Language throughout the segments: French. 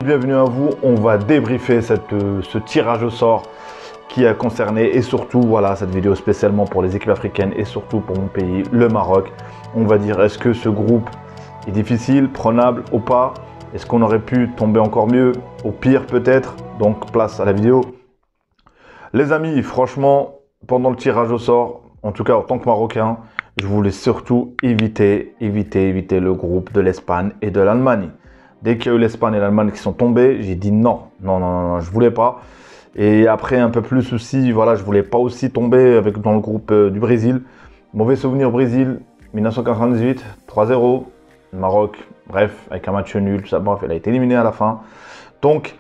Bienvenue à vous, on va débriefer ce tirage au sort qui a concerné et surtout voilà cette vidéo spécialement pour les équipes africaines et surtout pour mon pays, le Maroc. On va dire est-ce que ce groupe est difficile, prenable ou pas? Est-ce qu'on aurait pu tomber encore mieux? Au pire peut-être? Donc place à la vidéo. Les amis, franchement, pendant le tirage au sort, en tout cas en tant que Marocain, je voulais surtout éviter le groupe de l'Espagne et de l'Allemagne. Dès qu'il y a eu l'Espagne et l'Allemagne qui sont tombés, j'ai dit non, je voulais pas. Et après un peu plus aussi, voilà, je voulais pas aussi tomber dans le groupe du Brésil. Mauvais souvenir Brésil, 1998, 3-0, Maroc, bref, avec un match nul, tout ça, bref, elle a été éliminée à la fin. Donc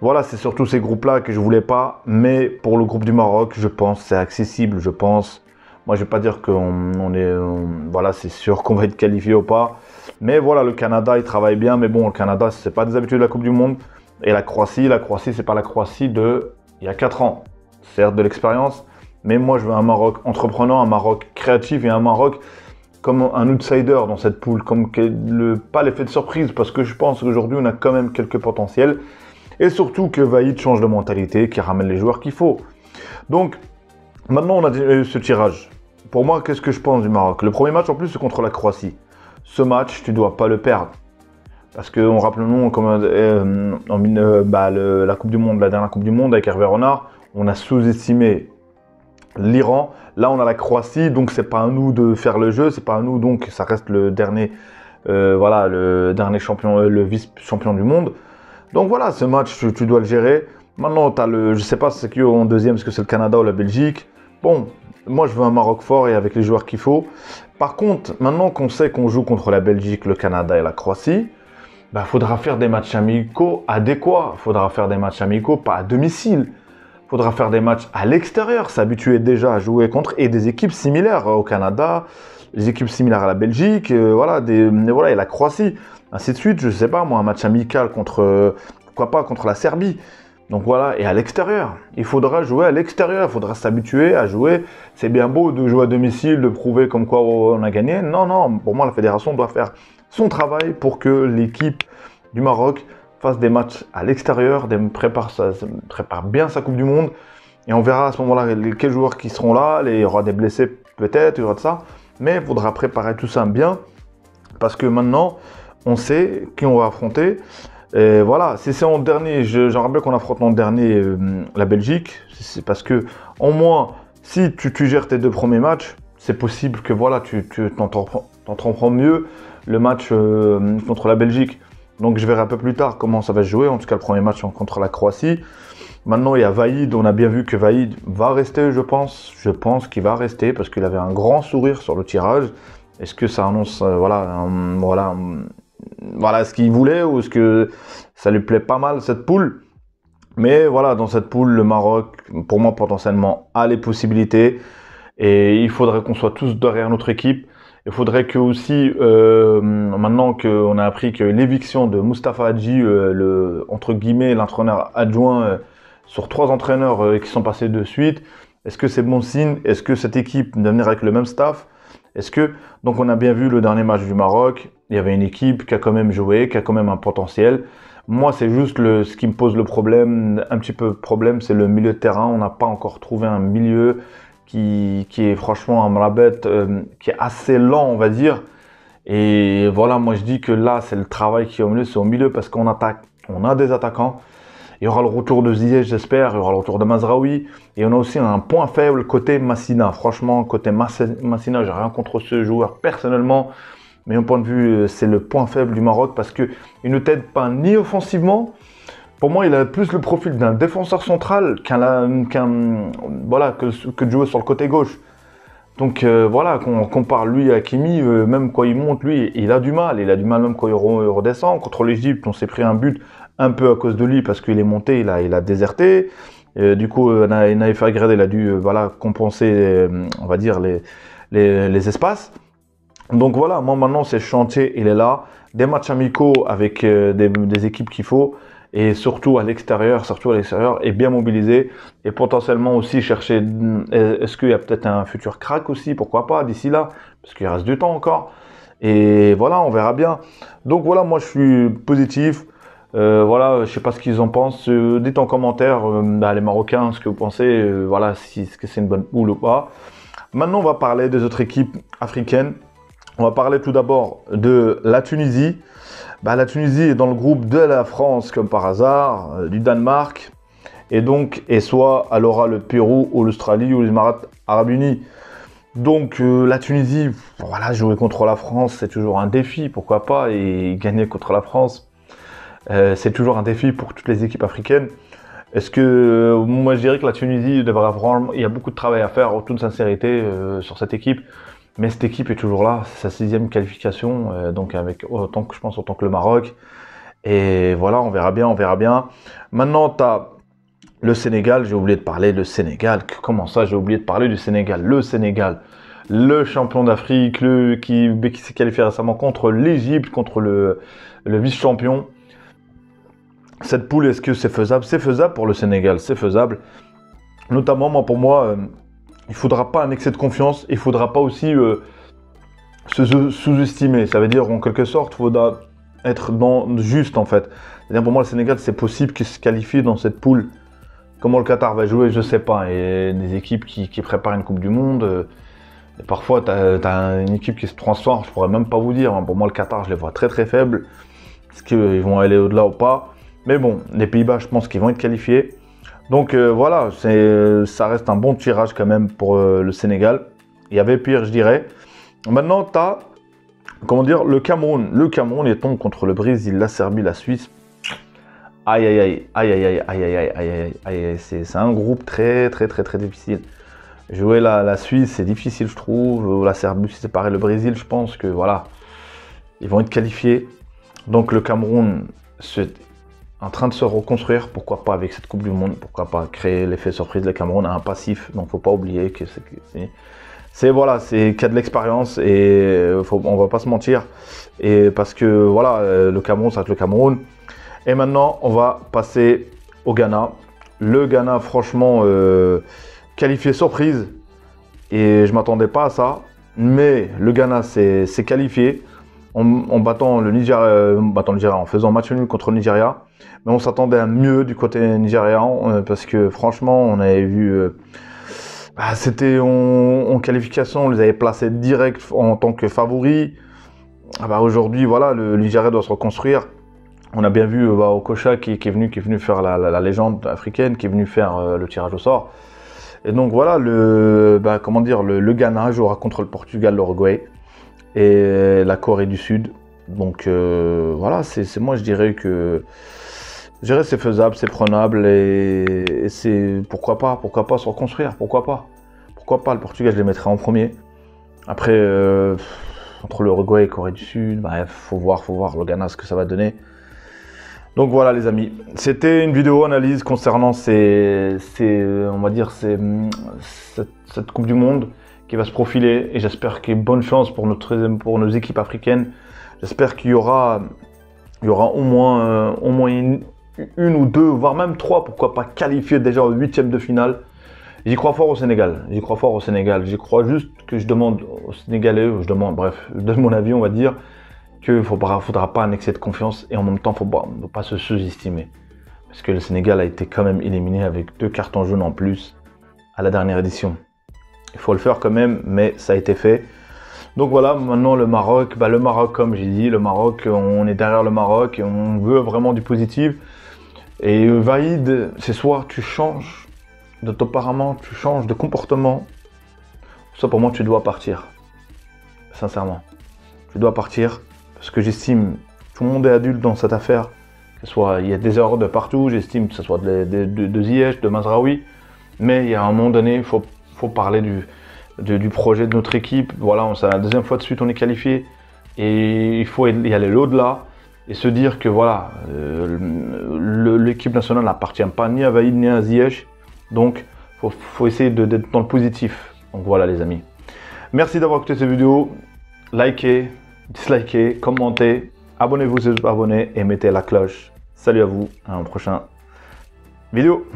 voilà, c'est surtout ces groupes-là que je voulais pas. Mais pour le groupe du Maroc, je pense c'est accessible, je pense. Moi, je vais pas dire voilà, c'est sûr qu'on va être qualifié ou pas. Mais voilà, le Canada, il travaille bien. Mais bon, le Canada, c'est pas des habitudes de la Coupe du Monde. Et la Croatie, c'est pas la Croatie de il y a 4 ans. Certes, de l'expérience. Mais moi, je veux un Maroc entreprenant, un Maroc créatif et un Maroc comme un outsider dans cette poule. Pas l'effet de surprise. Parce que je pense qu'aujourd'hui, on a quand même quelques potentiels. Et surtout que Vaïd change de mentalité, qui ramène les joueurs qu'il faut. Donc, maintenant, on a eu ce tirage. Pour moi, qu'est-ce que je pense du Maroc? Le premier match, en plus, c'est contre la Croatie. Ce match, tu ne dois pas le perdre. Parce que, rappelons-nous, la Coupe du Monde, la dernière Coupe du Monde avec Hervé Renard, on a sous-estimé l'Iran. Là, on a la Croatie, donc c'est pas à nous de faire le jeu, c'est pas à nous, donc ça reste le dernier, le dernier champion, le vice-champion du monde. Donc voilà, ce match, tu dois le gérer. Maintenant, tu as je sais pas c'est qui en deuxième, est-ce que c'est le Canada ou la Belgique. Bon, moi je veux un Maroc fort et avec les joueurs qu'il faut. Par contre, maintenant qu'on sait qu'on joue contre la Belgique, le Canada et la Croatie, bah, faudra faire des matchs amicaux adéquats. Faudra faire des matchs amicaux pas à domicile. Faudra faire des matchs à l'extérieur, s'habituer déjà à jouer contre et des équipes similaires au Canada, des équipes similaires à la Belgique, voilà, et la Croatie, ainsi de suite. Je sais pas, moi, un match amical pourquoi pas contre la Serbie. Donc voilà, et à l'extérieur, il faudra jouer à l'extérieur, il faudra s'habituer à jouer. C'est bien beau de jouer à domicile, de prouver comme quoi on a gagné. Non, pour moi, la fédération doit faire son travail pour que l'équipe du Maroc fasse des matchs à l'extérieur, prépare bien sa Coupe du Monde. Et on verra à ce moment-là quels joueurs qui seront là. Il y aura des blessés peut-être, il y aura de ça. Mais il faudra préparer tout ça bien. Parce que maintenant, on sait qui on va affronter. Et voilà, si c'est en dernier, j'aimerais bien qu'on affronte en dernier la Belgique. C'est parce que, au moins, si tu gères tes 2 premiers matchs, c'est possible que voilà, tu t'en prends mieux le match contre la Belgique. Donc je verrai un peu plus tard comment ça va se jouer. En tout cas, le premier match contre la Croatie. Maintenant, il y a Vaïd. On a bien vu que Vaïd va rester, je pense. Je pense qu'il va rester parce qu'il avait un grand sourire sur le tirage. Est-ce que ça annonce, voilà ce qu'il voulait ou est-ce que ça lui plaît pas mal cette poule? Mais voilà, dans cette poule, le Maroc, pour moi, potentiellement, a les possibilités. Et il faudrait qu'on soit tous derrière notre équipe. Il faudrait que aussi, maintenant qu'on a appris que l'éviction de Moustapha Hadji, entre guillemets, l'entraîneur adjoint, sur 3 entraîneurs qui sont passés de suite, est-ce que c'est bon signe? Est-ce que cette équipe va venir avec le même staff? Donc on a bien vu le dernier match du Maroc, il y avait une équipe qui a quand même joué, qui a quand même un potentiel. Moi, c'est juste ce qui me pose le problème, un petit peu problème, c'est le milieu de terrain. On n'a pas encore trouvé un milieu qui est franchement un rabette, qui est assez lent, on va dire. Et voilà, moi je dis que là, c'est le travail qui est au milieu, c'est au milieu parce qu'on attaque, on a des attaquants. Il y aura le retour de Ziyech, j'espère, il y aura le retour de Mazraoui. Et on a aussi un point faible côté Massina. Franchement, côté Massina, j'ai rien contre ce joueur personnellement. Mais mon point de vue, c'est le point faible du Maroc parce qu'il ne t'aide pas ni offensivement. Pour moi, il a plus le profil d'un défenseur central que de jouer sur le côté gauche. Donc voilà, qu'on compare lui à Hakimi, même quand il monte, lui, il a du mal. Il a du mal même quand il redescend. Contre l'Égypte, on s'est pris un but un peu à cause de lui parce qu'il est monté, il a déserté. Du coup, Naïf Aguerd, il a dû compenser, on va dire, les espaces. Donc voilà, moi maintenant, c'est le chantier, il est là. Des matchs amicaux avec des équipes qu'il faut. Et surtout à l'extérieur, et bien mobilisé. Et potentiellement aussi chercher, est-ce qu'il y a peut-être un futur crack aussi, pourquoi pas, d'ici là, parce qu'il reste du temps encore. Et voilà, on verra bien. Donc voilà, moi je suis positif. Voilà, je sais pas ce qu'ils en pensent. Dites en commentaire, les Marocains, ce que vous pensez. Voilà, si est-ce que c'est une bonne poule ou pas. Maintenant, on va parler des autres équipes africaines. On va parler tout d'abord de la Tunisie. La Tunisie est dans le groupe de la France, comme par hasard, du Danemark. Et soit elle aura le Pérou ou l'Australie ou les Émirats Arabes Unis. Donc la Tunisie, voilà, jouer contre la France, c'est toujours un défi, pourquoi pas, et gagner contre la France, c'est toujours un défi pour toutes les équipes africaines. Est-ce que moi je dirais que la Tunisie devrait vraiment, il y a beaucoup de travail à faire en toute sincérité sur cette équipe, mais cette équipe est toujours là, c'est sa 6e qualification, donc avec autant que je pense autant que le Maroc. Et voilà, on verra bien, on verra bien. Maintenant, tu as le Sénégal, j'ai oublié de parler du Sénégal. Comment ça, j'ai oublié de parler du Sénégal? Le Sénégal, le champion d'Afrique, qui s'est qualifié récemment contre l'Égypte, contre le vice-champion. Cette poule, est-ce que c'est faisable? C'est faisable pour le Sénégal, c'est faisable. Notamment, pour moi, il ne faudra pas un excès de confiance. Il ne faudra pas aussi se sous-estimer. Ça veut dire, en quelque sorte, il faudra être juste, en fait. C'est-à-dire, pour moi, le Sénégal, c'est possible qu'il se qualifie dans cette poule. Comment le Qatar va jouer, je ne sais pas. Et des équipes qui préparent une Coupe du Monde, et parfois tu as une équipe qui se transforme, je ne pourrais même pas vous dire. Pour moi, le Qatar, je les vois très très faibles. Est-ce qu'ils vont aller au-delà ou pas? Mais bon, les Pays-Bas, je pense qu'ils vont être qualifiés. Donc voilà, ça reste un bon tirage quand même pour le Sénégal. Il y avait pire, je dirais. Maintenant, tu as, comment dire, le Cameroun. Le Cameroun, il tombe contre le Brésil, la Serbie, la Suisse. Aïe aïe aïe aïe aïe aïe aïe aïe aïe aïe aïe, c'est un groupe très très très très difficile. Jouer la Suisse, c'est difficile, je trouve. La Serbie, c'est pareil. Le Brésil, je pense que voilà, ils vont être qualifiés. Donc le Cameroun, c'est en train de se reconstruire. Pourquoi pas avec cette Coupe du Monde? Pourquoi pas créer l'effet surprise? Le Cameroun a un passif, donc faut pas oublier que c'est voilà, c'est qu'il y a de l'expérience et on va pas se mentir. Et parce que voilà, le Cameroun, ça va être le Cameroun. Et maintenant, on va passer au Ghana. Le Ghana, franchement, qualifié surprise. Et je ne m'attendais pas à ça. Mais le Ghana s'est qualifié en battant le Nigeria, en faisant match nul contre le Nigeria. Mais on s'attendait à mieux du côté nigérian. Parce que franchement, on avait vu... c'était en qualification, on les avait placés direct en tant que favoris. Aujourd'hui, voilà, le Nigeria doit se reconstruire. On a bien vu Okocha qui est venu faire la légende africaine, qui est venu faire le tirage au sort. Et donc voilà, le Ghana jouera contre le Portugal, l'Uruguay et la Corée du Sud. Donc voilà, moi je dirais que c'est faisable, c'est prenable et c'est pourquoi pas se reconstruire, pourquoi pas le Portugal, je les mettrai en premier. Après entre l'Uruguay et la Corée du Sud, bref, faut voir le Ghana ce que ça va donner. Donc voilà les amis, c'était une vidéo analyse concernant cette Coupe du Monde qui va se profiler et j'espère qu'il y a bonne chance pour nos équipes africaines. J'espère qu'il y aura au moins une ou deux, voire même 3, pourquoi pas qualifiés déjà au 8e de finale. J'y crois fort au Sénégal, j'y crois juste que je demande aux Sénégalais, bref, je donne mon avis on va dire, qu'il ne faudra pas un excès de confiance et en même temps, il ne faut pas se sous-estimer. Parce que le Sénégal a été quand même éliminé avec 2 cartons jaunes en plus à la dernière édition. Il faut le faire quand même, mais ça a été fait. Donc voilà, maintenant le Maroc, comme j'ai dit, on est derrière le Maroc et on veut vraiment du positif. Et Vaïd, c'est soit tu changes de tempérament, tu changes de comportement, soit pour moi tu dois partir. Sincèrement, tu dois partir. Parce que j'estime, tout le monde est adulte dans cette affaire, il y a des erreurs de partout, j'estime que ce soit de Ziyech, de Mazraoui, mais il y a un moment donné, il faut parler du projet de notre équipe. Voilà, c'est la 2e fois de suite on est qualifié, et il faut y aller au-delà, et se dire que voilà, l'équipe nationale n'appartient pas ni à Vaïd ni à Ziyech, donc il faut essayer d'être dans le positif. Donc voilà les amis. Merci d'avoir écouté cette vidéo, likez, dislikez, commentez, abonnez-vous si vous n'êtes pas abonné et mettez la cloche. Salut à vous, à un prochain vidéo.